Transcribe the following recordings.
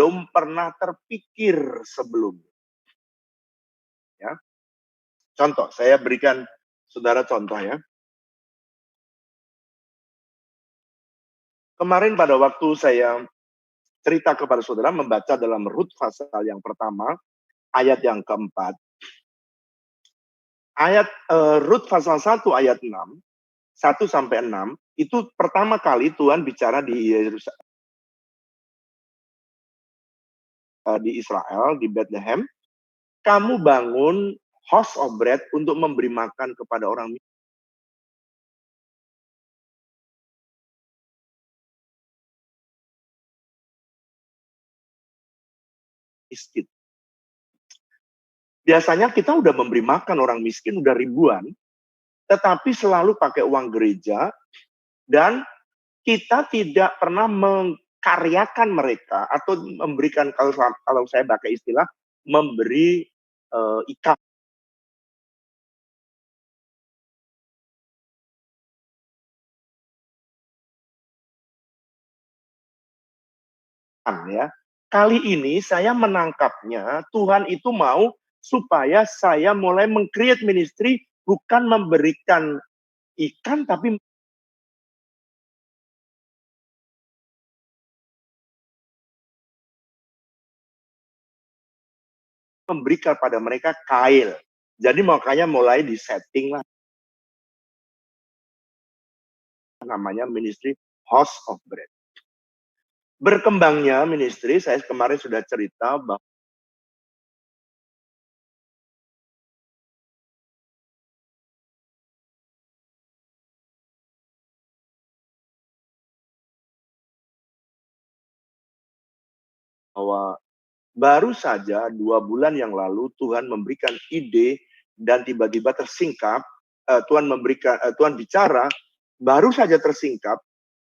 belum pernah terpikir sebelumnya. Ya. Contoh, saya berikan saudara contoh ya. Kemarin pada waktu saya cerita kepada saudara membaca dalam Rut pasal yang pertama, ayat yang keempat. Ayat Rut pasal 1 ayat 6, 1 sampai 6, itu pertama kali Tuhan bicara di Israel, di Bethlehem. Kamu bangun house of bread untuk memberi makan kepada orang miskin. Biasanya kita udah memberi makan orang miskin udah ribuan, tetapi selalu pakai uang gereja, dan kita tidak pernah mengkaryakan mereka atau memberikan, kalau saya pakai istilah, memberi ikan ya. Kali ini saya menangkapnya, Tuhan itu mau supaya saya mulai meng-create ministry, bukan memberikan ikan, tapi memberikan pada mereka kail. Jadi makanya mulai di-setting lah namanya ministry House of Bread. Berkembangnya ministry, saya kemarin sudah cerita bahwa baru saja 2 bulan yang lalu Tuhan memberikan ide dan tiba-tiba tersingkap, Tuhan bicara, baru saja tersingkap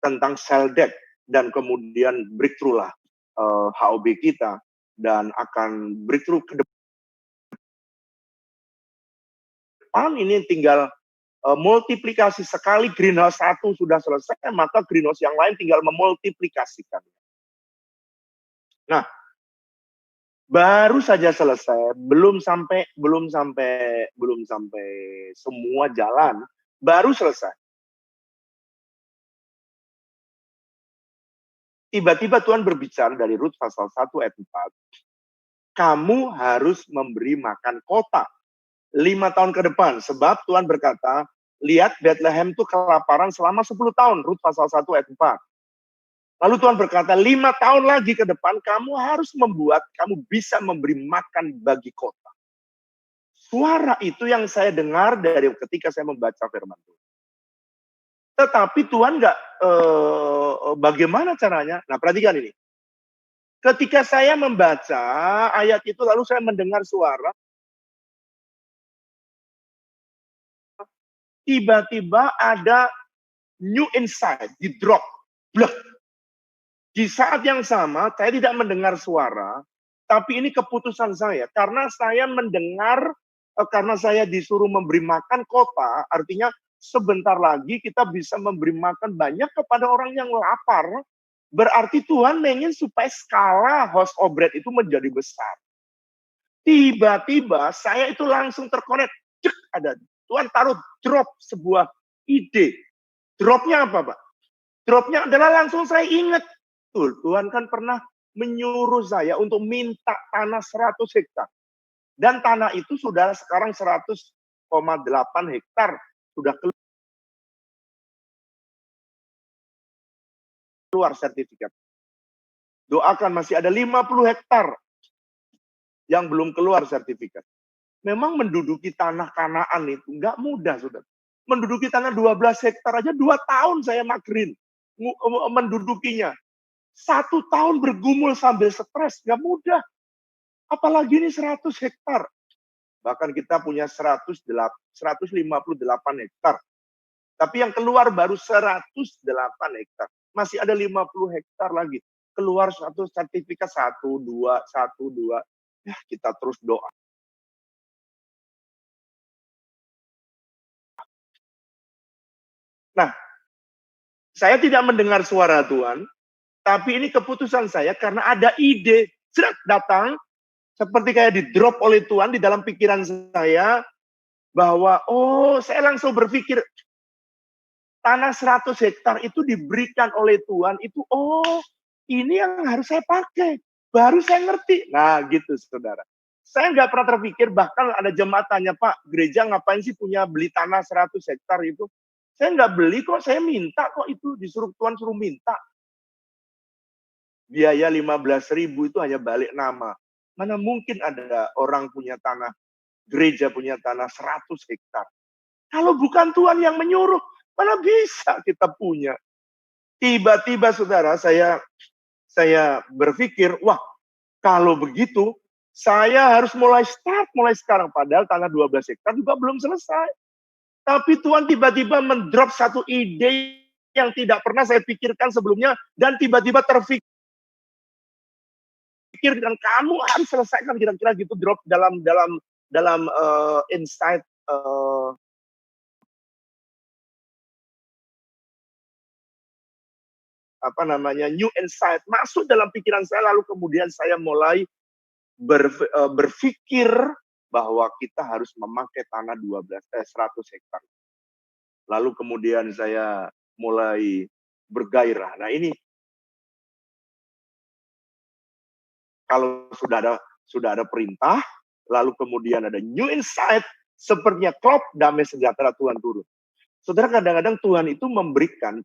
tentang cell death, dan kemudian breakthrough lah HOB kita, dan akan breakthrough ke depan ini tinggal multiplikasi. Sekali greenhouse 1 sudah selesai, maka greenhouse yang lain tinggal memultiplikasikan. Nah, baru saja selesai, belum sampai semua jalan, baru selesai. Tiba-tiba Tuhan berbicara dari Rut pasal 1 ayat 4, kamu harus memberi makan kota 5 tahun ke depan, sebab Tuhan berkata, lihat Bethlehem itu kelaparan selama 10 tahun, Rut pasal 1 ayat 4. Lalu Tuhan berkata, 5 tahun lagi ke depan, kamu harus kamu bisa memberi makan bagi kota. Suara itu yang saya dengar dari ketika saya membaca firman Tuhan. Tetapi Tuhan nggak, bagaimana caranya? Nah, perhatikan ini. Ketika saya membaca ayat itu, lalu saya mendengar suara, tiba-tiba ada new insight, di drop. Bleh. Di saat yang sama, saya tidak mendengar suara, tapi ini keputusan saya. Karena saya mendengar, karena saya disuruh memberi makan kota, artinya sebentar lagi kita bisa memberi makan banyak kepada orang yang lapar. Berarti Tuhan ingin supaya skala House of Bread itu menjadi besar. Tiba-tiba saya itu langsung terkonek. Ada Tuhan taruh drop sebuah ide. Dropnya apa, Pak? Dropnya adalah langsung saya ingat. Tuhan kan pernah menyuruh saya untuk minta tanah 100 hektar. Dan tanah itu sudah sekarang 100,8 hektar. Sudah keluar sertifikat. Doakan, masih ada 50 hektar yang belum keluar sertifikat. Memang menduduki tanah Kanaan itu nggak mudah, saudara. Menduduki tanah 12 hektar aja 2 tahun saya magerin mendudukinya. 1 tahun bergumul sambil stres, nggak mudah. Apalagi ini 100 hektar. Bahkan kita punya 158 hektar. Tapi yang keluar baru 108 hektar. Masih ada 50 hektar lagi. Keluar satu sertifikat, 1, 2, 1, 2. Ya, kita terus doa. Nah, saya tidak mendengar suara Tuhan, Tapi ini keputusan saya karena ada ide, datang, seperti kayak di-drop oleh Tuhan di dalam pikiran saya, bahwa, oh saya langsung berpikir, tanah 100 hektar itu diberikan oleh Tuhan, itu, oh ini yang harus saya pakai. Baru saya ngerti. Nah gitu saudara. Saya nggak pernah terpikir, bahkan ada jemaat tanya, Pak, gereja ngapain sih punya beli tanah 100 hektar itu? Saya nggak beli kok, saya minta kok itu, disuruh Tuhan suruh minta. Biaya 15.000 itu hanya balik nama. Mana mungkin ada orang punya tanah, gereja punya tanah 100 hektar. Kalau bukan Tuhan yang menyuruh, mana bisa kita punya. Tiba-tiba saudara, saya berpikir, wah kalau begitu, saya harus mulai sekarang. Padahal tanah 12 hektar juga belum selesai. Tapi Tuhan tiba-tiba mendrop satu ide yang tidak pernah saya pikirkan sebelumnya, dan tiba-tiba terpikir, dan kamu harus selesaikan, kira-kira gitu, drop dalam insight, new insight masuk dalam pikiran saya, lalu kemudian saya mulai berpikir bahwa kita harus memakai tanah 100 hektar. Lalu kemudian saya mulai bergairah. Nah ini, kalau sudah ada perintah, lalu kemudian ada new insight, sepertinya klop, damai sejahtera Tuhan turun. Saudara, kadang-kadang Tuhan itu memberikan